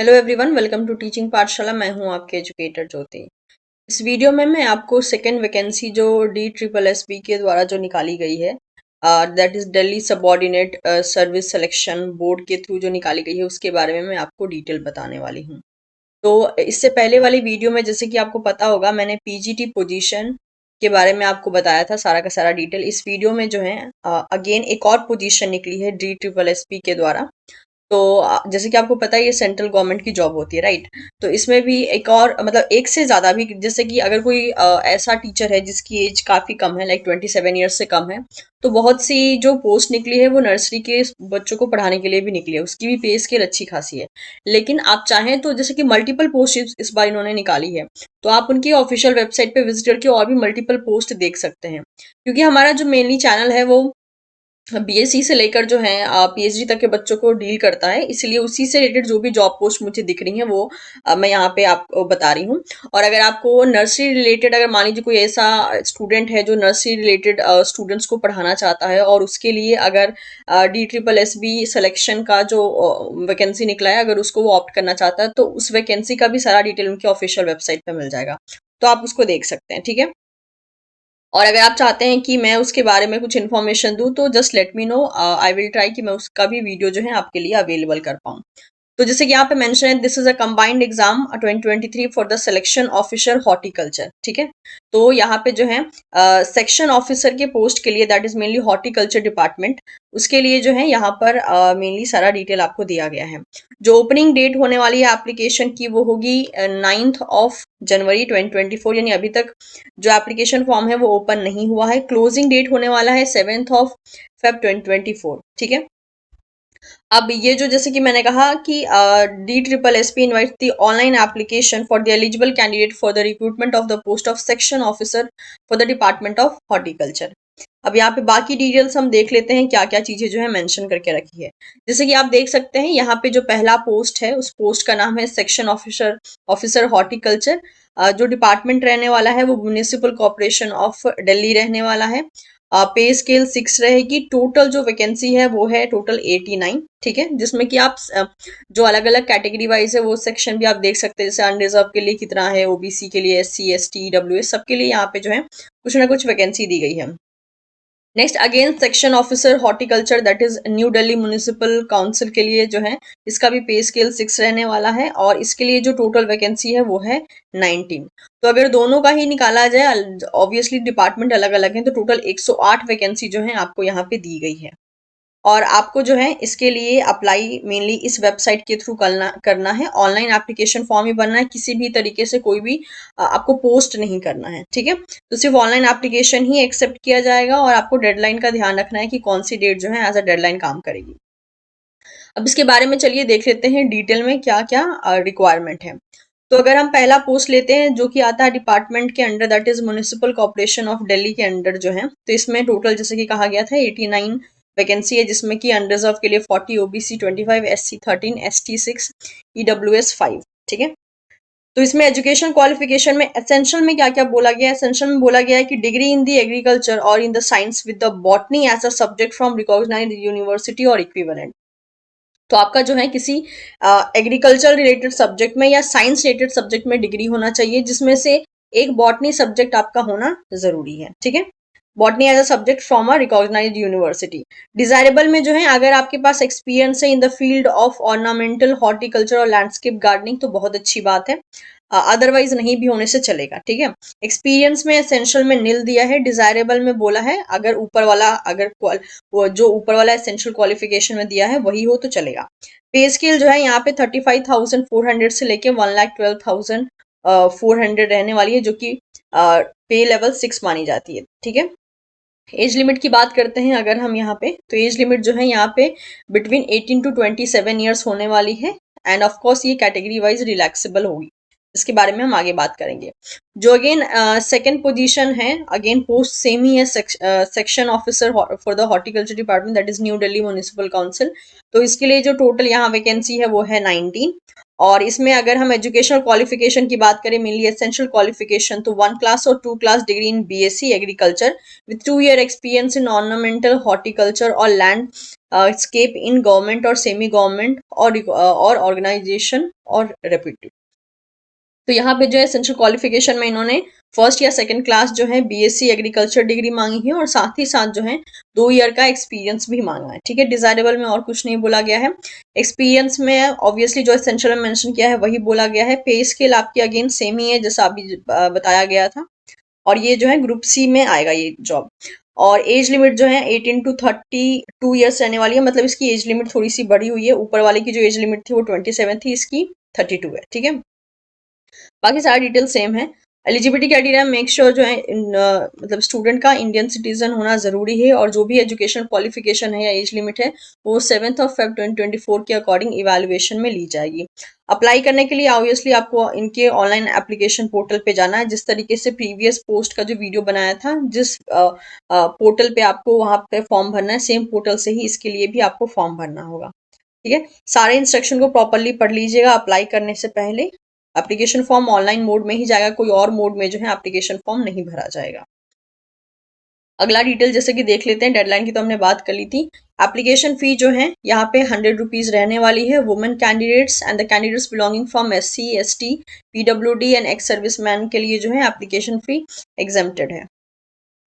Hello everyone, welcome to teaching Pathshala. मैं हूं आपके एजुकेटर ज्योति। इस वीडियो में मैं आपको सेकेंड वैकेंसी जो DSSB के द्वारा जो निकाली गई है, that is Delhi subordinate service selection board के थ्रू जो निकाली गई है, उसके बारे में मैं आपको डिटेल बताने वाली हूँ। तो इससे पहले वाली वीडियो में जैसे कि आपको पता होगा, मैंने PGT पोजीशन के बारे में आपको बताया था सारा का सारा डिटेल। इस वीडियो में जो है अगेन एक और पोजीशन निकली है DSSB के द्वारा। तो जैसे कि आपको पता है ये सेंट्रल गवर्नमेंट की जॉब होती है, राइट। तो इसमें भी एक और मतलब एक से ज्यादा भी, जैसे कि अगर कोई ऐसा टीचर है जिसकी एज काफी कम है, लाइक 27 ईयर्स से कम है, तो बहुत सी जो पोस्ट निकली है वो नर्सरी के बच्चों को पढ़ाने के लिए भी निकली है। उसकी भी पे स्केल अच्छी खासी है। लेकिन आप चाहें तो जैसे कि मल्टीपल पोस्ट इस बार इन्होंने निकाली है, तो आप उनकी ऑफिशियल वेबसाइट पे विजिट करके और भी मल्टीपल पोस्ट देख सकते हैं। क्योंकि हमारा जो मेनली चैनल है वो BSc से लेकर जो है PhD तक के बच्चों को डील करता है, इसलिए उसी से रिलेटेड जो भी जॉब पोस्ट मुझे दिख रही है वो मैं यहाँ पे आपको बता रही हूँ। और अगर आपको नर्सरी रिलेटेड, अगर मान लीजिए कोई ऐसा स्टूडेंट है जो नर्सरी रिलेटेड स्टूडेंट्स को पढ़ाना चाहता है और उसके लिए अगर DSSB सिलेक्शन का जो वैकेंसी निकला है, अगर उसको वो ऑप्ट करना चाहता है, तो उस वैकेंसी का भी सारा डिटेल उनकी ऑफिशियल वेबसाइट पे मिल जाएगा। तो आप उसको देख सकते हैं, ठीक है। और अगर आप चाहते हैं कि मैं उसके बारे में कुछ इन्फॉर्मेशन दूं, तो just let me know, I will try कि मैं उसका भी वीडियो जो है आपके लिए अवेलेबल कर पाऊं। तो जैसे कि यहाँ पे मेंशन है, this is a combined exam 2023 for the selection officer horticulture, ठीक है। तो यहाँ पे जो है सेक्शन ऑफिसर के पोस्ट के लिए, that is mainly horticulture department, उसके लिए जो है यहाँ पर मेनली सारा डिटेल आपको दिया गया है। जो ओपनिंग डेट होने वाली है एप्लीकेशन की वो होगी 9 जनवरी 2024, यानी अभी तक जो एप्लीकेशन फॉर्म है वो ओपन नहीं हुआ है। क्लोजिंग डेट होने वाला है 7 Feb 2024, ठीक है। अब ये जो जैसे कि मैंने कहा कि DSSB invite the online application for the eligible candidate for the recruitment of the post of section officer for the department of horticulture. अब यहाँ पे बाकी डिटेल्स हम देख लेते हैं, क्या क्या चीजें जो है मेंशन करके रखी है। जैसे कि आप देख सकते हैं यहाँ पे जो पहला पोस्ट है, उस पोस्ट का नाम है सेक्शन ऑफिसर ऑफिसर हॉर्टिकल्चर। जो डिपार्टमेंट रहने वाला है वो म्युनिसिपल कॉर्पोरेशन ऑफ दिल्ली रहने वाला है। पे स्केल 6 रहेगी। टोटल जो वैकेंसी है वो है टोटल 89, ठीक है। जिसमें कि आप जो अलग अलग कैटेगरी वाइज है वो सेक्शन भी आप देख सकते हैं, जैसे अनरिजर्व के लिए कितना है, OBC के लिए, SC ST EWS सबके लिए यहाँ पे जो है कुछ ना कुछ वैकेंसी दी गई है। Next again section officer horticulture, that is new Delhi municipal council के लिए जो है इसका भी पे स्केल 6 रहने वाला है, और इसके लिए जो टोटल वैकेंसी है वो है 19। तो अगर दोनों का ही निकाला जाए, ऑब्वियसली डिपार्टमेंट अलग अलग है, तो टोटल 108 वैकेंसी जो है आपको यहाँ पे दी गई है। और आपको जो है इसके लिए अप्लाई मेनली इस वेबसाइट के थ्रू करना है। ऑनलाइन एप्लीकेशन फॉर्म ही भरना है, किसी भी तरीके से कोई भी आपको पोस्ट नहीं करना है, ठीक है। तो सिर्फ ऑनलाइन एप्लीकेशन ही एक्सेप्ट किया जाएगा, और आपको डेडलाइन का ध्यान रखना है कि कौन सी डेट जो है एज अ डेडलाइन काम करेगी। अब इसके बारे में चलिए देख लेते हैं डिटेल में क्या क्या रिक्वायरमेंट है। तो अगर हम पहला पोस्ट लेते हैं जो कि आता है डिपार्टमेंट के under, that is municipal corporation of Delhi के अंडर जो है, तो इसमें टोटल जैसे कि कहा गया था 89 वैकेंसी है, जिसमें कि अनरिजर्व के लिए 40, OBC 25, SC 13, ST 6, EWS 5, ठीक है। तो इसमें एजुकेशन क्वालिफिकेशन में एसेंशियल में क्या क्या बोला गया है। एसेंशियल में बोला गया है कि डिग्री इन द एग्रीकल्चर और in the science with the botany as a subject from recognised university और इक्विवेलेंट। तो आपका जो है किसी एग्रीकल्चर रिलेटेड सब्जेक्ट में या साइंस रिलेटेड सब्जेक्ट में डिग्री होना चाहिए, जिसमें से एक बॉटनी सब्जेक्ट आपका होना जरूरी है, ठीक है। Botany as a subject from a recognised university. Desirable में जो है अगर आपके पास एक्सपीरियंस है in the field of ornamental horticulture और लैंडस्केप गार्डनिंग तो बहुत अच्छी बात है, अदरवाइज नहीं भी होने से चलेगा, ठीक है। एक्सपीरियंस में एसेंशियल में नील दिया है, डिजायरेबल में बोला है अगर ऊपर वाला, अगर वो जो ऊपर वाला एसेंशियल क्वालिफिकेशन में दिया है वही हो तो चलेगा। पे स्केल जो है यहाँ पे 35,400 से लेके 1,12,400 रहने वाली है, जो कि पे लेवल 6 मानी जाती है, ठीक है। एज लिमिट की बात करते हैं अगर हम यहाँ पे, तो एज लिमिट जो है यहाँ पे बिटवीन 18 टू 27 ईयर्स होने वाली है, एंड ऑफ कोर्स ये कैटेगरी वाइज रिलैक्सेबल होगी। इसके बारे में हम आगे बात करेंगे। जो अगेन सेकंड पोजीशन है, अगेन पोस्ट सेम ही है, section officer for the horticulture department, that is new Delhi municipal council. तो इसके लिए जो टोटल यहाँ वैकेंसी है वो है 19, और इसमें अगर हम एजुकेशनल क्वालिफिकेशन की बात करें, मेनली एसेंशियल क्वालिफिकेशन, तो 1 क्लास और 2 class degree in BSc agriculture with 2 year experience in ornamental horticulture और लैंड स्केप इन गवर्नमेंट और सेमी गवर्नमेंट और ऑर्गेनाइजेशन और रेप्यूटेड। तो यहाँ पे जो है एसेंशियल क्वालिफिकेशन में इन्होंने फर्स्ट या सेकंड क्लास जो है बीएससी एग्रीकल्चर डिग्री मांगी है और साथ ही साथ जो है 2 ईयर का एक्सपीरियंस भी मांगा है। ठीक है, डिजायरेबल में और कुछ नहीं बोला गया है। एक्सपीरियंस में ऑब्वियसली जो एसेंशियल में मेंशन किया है वही बोला गया है। पे स्केल आपकी अगेन सेम ही है जैसा अभी बताया गया था, और ये जो है ग्रुप सी में आएगा ये जॉब। और एज लिमिट जो है 18 to 32 ईयर्स रहने वाली है, मतलब इसकी एज लिमिट थोड़ी सी बढ़ी हुई है। ऊपर वाले की जो एज लिमिट थी वो 27 थी, इसकी 32 है। ठीक है, बाकी सारा डिटेल सेम है। एलिजिबिलिटी क्राइटेरिया मेक श्योर जो है मतलब स्टूडेंट का इंडियन सिटीजन होना जरूरी है, और जो भी एजुकेशन क्वालिफिकेशन है या एज लिमिट है वो 7 Feb 2024 के अकॉर्डिंग इवैल्यूएशन में ली जाएगी। अप्लाई करने के लिए ऑब्वियसली आपको इनके ऑनलाइन एप्लीकेशन पोर्टल पे जाना है। जिस तरीके से प्रीवियस पोस्ट का जो वीडियो बनाया था, जिस पोर्टल पे आपको वहां पे फॉर्म भरना है, सेम पोर्टल से ही इसके लिए भी आपको फॉर्म भरना होगा। ठीक है, सारे इंस्ट्रक्शन को प्रॉपरली पढ़ लीजिएगा अप्लाई करने से पहले। एप्लीकेशन फॉर्म ऑनलाइन मोड में ही जाएगा, कोई और मोड में जो है एप्लीकेशन फॉर्म नहीं भरा जाएगा। अगला डिटेल जैसे कि देख लेते हैं, डेडलाइन की तो हमने बात कर ली थी। एप्लीकेशन फी जो है यहाँ पे 100 रुपीज रहने वाली है। Women candidates and the candidates belonging from SC ST PWD and ex serviceman के लिए जो है एप्लीकेशन फी एग्जेम्प्टेड है।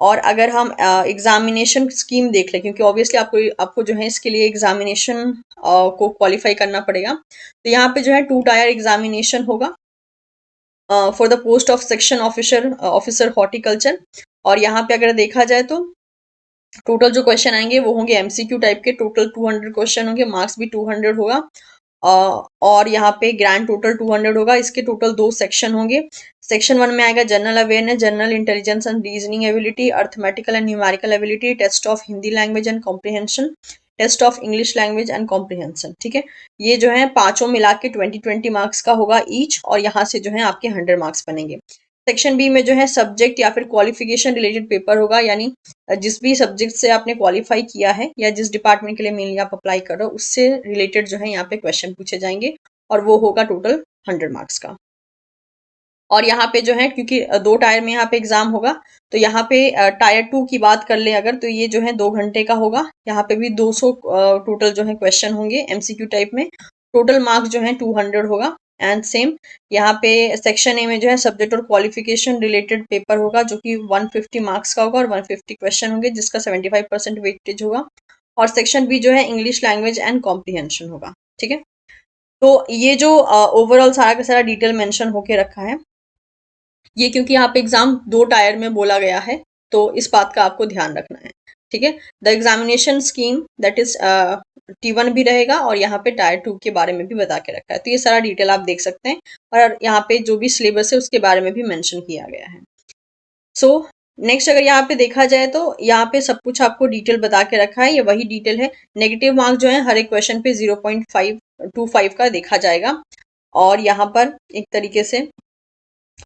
और अगर हम एग्जामिनेशन स्कीम देख लें, क्योंकि ऑब्वियसली आपको आपको जो है इसके लिए एग्जामिनेशन को क्वालिफाई करना पड़ेगा, तो यहाँ पे जो है 2 टायर एग्जामिनेशन होगा for the post of section officer horticulture. और यहाँ पे अगर देखा जाए तो टोटल जो क्वेश्चन आएंगे वो होंगे MCQ टाइप के। टोटल 200 क्वेश्चन होंगे, मार्क्स भी 200 होगा। और यहाँ पे ग्रैंड टोटल 200 होगा। इसके टोटल 2 सेक्शन होंगे। सेक्शन 1 में आएगा general awareness, general intelligence and reasoning ability, arithmetical and numerical ability, test of Hindi language and comprehension, test of English language and comprehension. ठीक है, ये जो है पांचों मिला के 20 मार्क्स का होगा ईच, और यहाँ से जो है आपके 100 मार्क्स बनेंगे। सेक्शन बी में जो है सब्जेक्ट या फिर क्वालिफिकेशन रिलेटेड पेपर होगा, यानी जिस भी सब्जेक्ट से आपने क्वालिफाई किया है या जिस डिपार्टमेंट के लिए मेनली आप अप्लाई कर रहे हो उससे रिलेटेड जो है यहाँ पे क्वेश्चन पूछे जाएंगे, और वो होगा टोटल 100 मार्क्स का। और यहाँ पे जो है क्योंकि 2 टायर में यहाँ पे एग्जाम होगा, तो यहाँ पे टायर 2 की बात कर ले अगर, तो ये जो है 2 घंटे का होगा। यहाँ पे भी 200 टोटल जो है क्वेश्चन होंगे MCQ टाइप में। टोटल मार्क्स जो है 200 होगा। एंड सेम यहाँ पे सेक्शन ए में जो है सब्जेक्ट और क्वालिफिकेशन रिलेटेड पेपर होगा, जो कि 150 मार्क्स का होगा और 150 क्वेश्चन होंगे, जिसका 75% वेटेज होगा। और सेक्शन बी जो है इंग्लिश लैंग्वेज एंड कॉम्प्रिहेंशन होगा। ठीक है, तो ये जो ओवरऑल सारा का सारा डिटेल मेंशन होके रखा है, ये क्योंकि यहाँ पे एग्जाम 2 टायर में बोला गया है, तो इस बात का आपको ध्यान रखना है। ठीक है, the examination scheme that is T1 भी रहेगा, और यहाँ पे टायर 2 के बारे में भी बता के रखा है। तो ये सारा डिटेल आप देख सकते हैं, और यहाँ पे जो भी सिलेबस है उसके बारे में भी मेंशन किया गया है। सो नेक्स्ट अगर यहाँ पे देखा जाए तो यहाँ पे सब कुछ आपको डिटेल बता के रखा है, ये वही डिटेल है। नेगेटिव मार्क जो है हर एक क्वेश्चन पे 0.525 का देखा जाएगा। और यहाँ पर एक तरीके से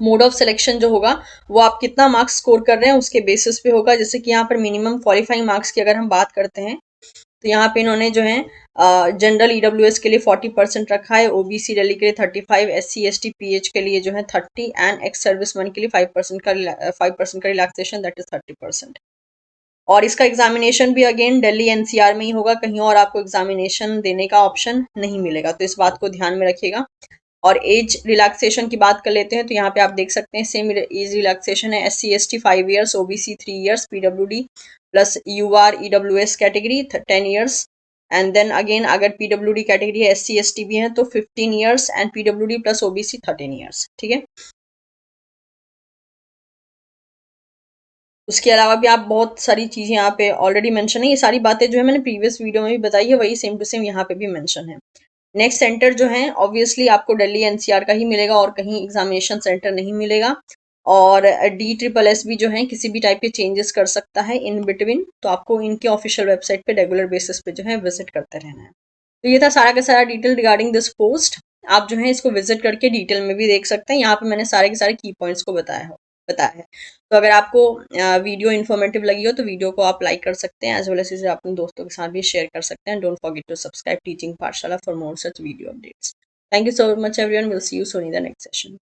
मोड ऑफ सिलेक्शन जो होगा वो आप कितना मार्क्स स्कोर कर रहे हैं उसके बेसिस पे होगा। जैसे कि यहाँ पर मिनिमम क्वालिफाइंग मार्क्स की अगर हम बात करते हैं, तो यहाँ पे इन्होंने जो है जनरल EWS के लिए 40% रखा है, OBC दिल्ली के लिए 35, SC ST PH के लिए जो है 30, एंड एक्स सर्विसमैन के लिए 5% का रिलैक्सेशन, दैट इज 30%। और इसका एग्जामिनेशन भी अगेन दिल्ली NCR में ही होगा, कहीं और आपको एग्जामिनेशन देने का ऑप्शन नहीं मिलेगा, तो इस बात को ध्यान में रखिएगा। और एज रिलैक्सेशन की बात कर लेते हैं, तो यहाँ पे आप देख सकते हैं सेम एज रिलैक्सेशन है। SC ST 5 years, OBC 3 years, PWD plus UR EWS category 10 years. And then again अगर PWD कैटेगरी है, SC ST भी है, तो 15 years, and PWD plus OBC 13 years. ठीक है, उसके अलावा भी आप बहुत सारी चीजें यहाँ पे ऑलरेडी मेंशन है। ये सारी बातें जो है मैंने प्रीवियस वीडियो में भी बताई है, वही सेम टू सेम यहाँ पे भी मेंशन है। नेक्स्ट सेंटर जो है ऑब्वियसली आपको दिल्ली NCR का ही मिलेगा, और कहीं एग्जामिनेशन सेंटर नहीं मिलेगा। और DSSS भी जो है किसी भी टाइप के चेंजेस कर सकता है इन बिटवीन, तो आपको इनके ऑफिशियल वेबसाइट पे रेगुलर बेसिस पे जो है विजिट करते रहना है। तो ये था सारा का सारा डिटेल रिगार्डिंग दिस पोस्ट। आप जो है इसको विजिट करके डिटेल में भी देख सकते हैं। यहाँ पे मैंने सारे के सारे की पॉइंट्स को बताया है। तो अगर आपको वीडियो इन्फॉर्मेटिव लगी हो तो वीडियो को आप लाइक कर सकते हैं, एज वेल एज इसे अपने दोस्तों के साथ भी शेयर कर सकते हैं। Don't forget to subscribe teaching Pathshala for more such video updates. Thank you so much everyone. We'll see you soon in the next session.